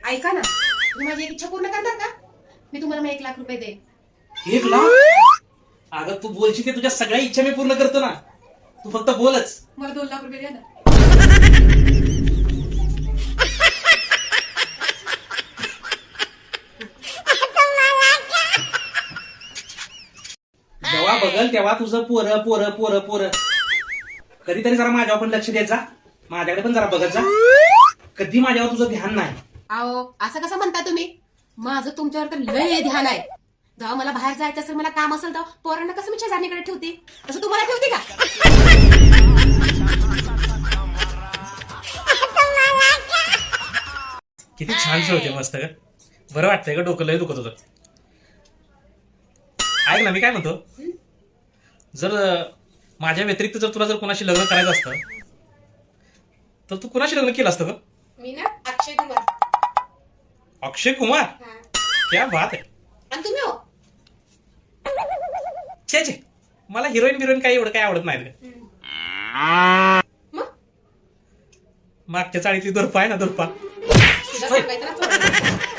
ऐका ना, तुम्ही माझी एक इच्छा पूर्ण करणार का? मी तुम्हाला 1,00,000 रुपये देईन. 1,00,000? अगं तू बोलशील ते तुझ्या सगळ्या इच्छा मी पूर्ण करतो ना. तू फक्त बोलच. मला 2,00,000 रुपये द्या ना. जेव्हा बघल तेव्हा तुझं पोरं पोरं पोरं पोरं. कधीतरी जरा माझ्यावर पण लक्ष द्यायचा. माझ्याकडे पण जरा बघत जा. कधी माझ्यावर तुझं ध्यान नाही. अहो, असं कसं म्हणता तुम्ही? माझं तुमच्यावर तर लय ध्यान आहे. जेव्हा मला बाहेर जायचं असेल, मला काम असेल, तर पोरांना कसं मी शेजारणीकडे ठेवते, तसं तुम्हाला ठेवते का? किती छान होते मस्त ग. बरं वाटतंय ग, डोकं लय दुखत होतं. ऐक ना, मी काय म्हणतो, जर माझ्या व्यतिरिक्त जर तुला कोणाशी लग्न करायचं असतं तर तू कोणाशी लग्न केलं असतं ग? मी ना अक्षय कुमार. अक्षय कुमार? क्या बात आहे. आणि तुम्ही हो? छे छे, मला हिरोईन बिरोईन काही एवढं काही आवडत नाही. मग मागच्या चाळीतली दुर्पा आहे ना, दुर्पा. तुझं सांगायचं ना थोडं.